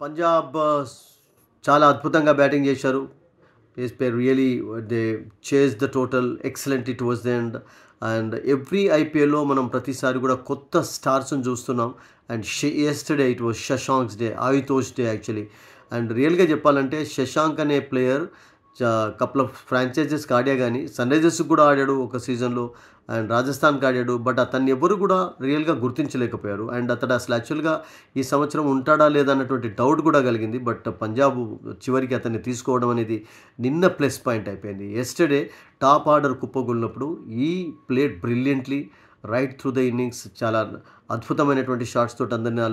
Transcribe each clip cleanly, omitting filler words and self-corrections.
పంజాబ్ చాలా అద్భుతంగా బ్యాటింగ్ చేశారు. They really they chase the total excellently towards the end. And every ఐపీఎల్‌లో మనం ప్రతిసారి కూడా కొత్త స్టార్స్‌ని చూస్తున్నాం. And yesterday it was Shashank's day, Ashutosh day actually. And రియల్‌గా చెప్పాలంటే శశాంక్ అనే ప్లేయర్ కపుల్ ఆఫ్ ఫ్రాంచైజెస్‌కి ఆడా గానీ, సన్‌రైజర్స్‌కి కూడా ఆడాడు ఒక సీజన్‌లో. అండ్ రాజస్థాన్‌కి ఆడాడు. బట్ అతన్ని ఎవ్వరు కూడా రియల్‌గా గుర్తించలేకపోయారు. అండ్ అతడు అసలు యాక్చువల్‌గా ఈ సంవత్సరం ఉంటాడా లేదా అన్నటువంటి డౌట్ కూడా కలిగింది. బట్ పంజాబ్ చివరికి అతన్ని తీసుకోవడం అనేది నిన్న ప్లస్ పాయింట్ అయిపోయింది. యెస్టర్‌డే టాప్ ఆర్డర్ కుప్పగూలినప్పుడు ఈ played brilliantly right through the innings. చాలా అద్భుతమైనటువంటి షాట్స్ తోటి అందరిని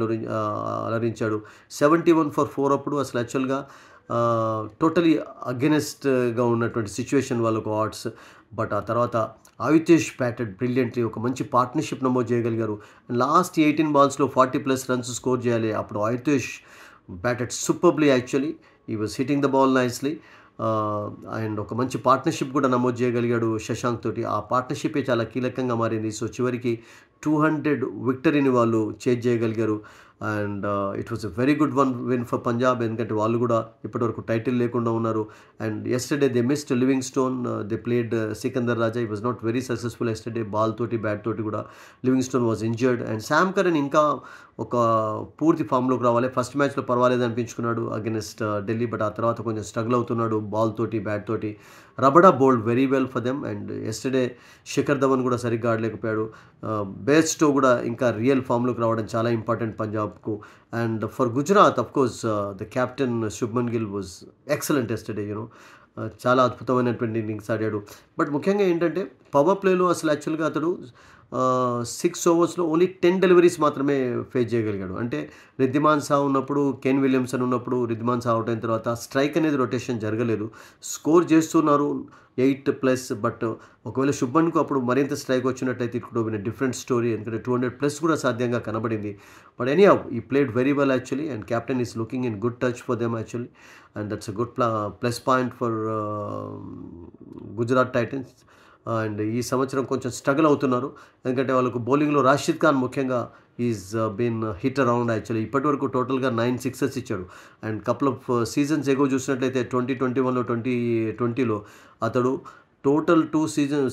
అలరించాడు. 71 ఫర్ 4 అప్పుడు అసలు యాక్చువల్‌గా టోటలీ అగెనిస్ట్‌గా ఉన్నటువంటి సిట్యుయేషన్ వాళ్ళకు ఆడ్స్. బట్ ఆ తర్వాత ఆయుతేష్ బ్యాటెడ్ బ్రిలియంట్‌లీ. ఒక మంచి పార్ట్నర్‌షిప్ నమోదు చేయగలిగారు. లాస్ట్ 18 బాల్స్‌లో 40+ రన్స్ స్కోర్ చేయాలి. అప్పుడు Ashutosh batted superbly actually. He was hitting the ball nicely. And ఒక మంచి పార్ట్నర్‌షిప్ కూడా నమోదు చేయగలిగాడు శశాంక్ తోటి. ఆ పార్ట్నర్‌షిప్పే చాలా కీలకంగా మారింది. సో, చివరికి 200 విక్టరీని వాళ్ళు చేజ్ చేయగలిగారు. And it was a very good win for Punjab. ఎందుకంటే వాళ్ళు కూడా ఇప్పటివరకు టైటిల్ లేకుండా ఉన్నారు. And yesterday they missed Livingstone. They played Sikandar Raza. He was not very successful yesterday. Ball తోటి, బ్యాట్ తోటి కూడా Livingstone was injured. And Sam Curran ఇంకా ఒక పూర్తి ఫామ్‌లోకి రావాలి. ఫస్ట్ మ్యాచ్‌లో పర్వాలేదు అనిపించుకున్నాడు అగైనెస్ట్ ఢిల్లీ. బట్ ఆ తర్వాత కొంచెం స్ట్రగుల్ అవుతున్నాడు బాల్ తోటి, బ్యాట్ తోటి. Rabada bowled very well for them. And yesterday Shikhar Dhawan కూడా సరిగ్గా ఆడలేకపోయాడు. బేర్స్టో కూడా ఇంకా రియల్ ఫామ్‌లోకి రావడం చాలా ఇంపార్టెంట్ పంజాబ్‌కు. And for Gujarat of course the captain Shubman Gill was excellent yesterday చాలా అద్భుతమైనటువంటి ఇన్నింగ్స్ ఆడాడు. బట్ ముఖ్యంగా ఏంటంటే పవర్ ప్లేలో అసలు యాక్చువల్‌గా అతడు 6 ఓవర్స్‌లో ఓన్లీ 10 డెలివరీస్ మాత్రమే ఫేస్ చేయగలిగాడు. అంటే రిద్దిమాన్ షా ఉన్నప్పుడు, కేన్ విలియమ్సన్ ఉన్నప్పుడు రిద్దిమాన్ షా అవుట్ అయిన తర్వాత స్ట్రైక్ అనేది రొటేషన్ జరగలేదు. స్కోర్ చేస్తున్నారు 8+. బట్ ఒకవేళ శుభ్మన్‌కు అప్పుడు మరింత స్ట్రైక్ వచ్చినట్టయితే it could have been a different story. ఎందుకంటే 200+ కూడా సాధ్యంగా కనబడింది. But anyhow he played very well actually. And captain is looking in good touch for them actually. And that's a good plus point for Gujarat Titans. And ఈ సంవత్సరం కొంచెం struggle అవుతున్నారు. ఎందుకంటే వాళ్ళకు బౌలింగ్‌లో రాషిద్ ఖాన్ ముఖ్యంగా is been hit around actually. ఇప్పటివరకు టోటల్‌గా 9 సిక్సెస్ ఇచ్చాడు. And couple of seasons ago చూసినట్లయితే 2021లో, 2020లో అతడు టోటల్ 2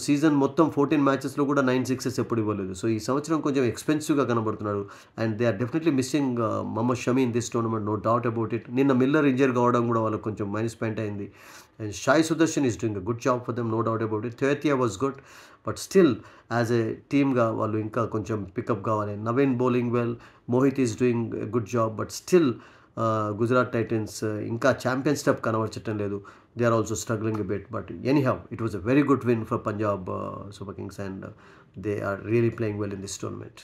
సీజన్ మొత్తం 14 మ్యాచెస్‌లో కూడా 9 సిక్సెస్ ఎప్పుడు ఇవ్వలేదు. సో, ఈ సంవత్సరం కొంచెం ఎక్స్‌పెన్సివ్‌గా కనబడుతున్నాడు. And they are definitely missing Mohammed Shami in this tournament, no doubt about it. నిన్న మిల్లర్ ఇంజర్ కావడం కూడా వాళ్ళకి కొంచెం మైనస్ పాయింట్ అయింది. And Sai Sudharsan is doing a good job for them, no doubt about it. Tewatia was good. But still as a టీమ్‌గా వాళ్ళు ఇంకా కొంచెం పికప్ కావాలి. Naveen bowling well, Mohit is doing a good job. But still Gujarat Titans ఇంకా champion step కనబరచటం లేదు. They are also struggling a bit. But anyhow, it was a very good win for Punjab Super Kings, and they are really playing well in this tournament.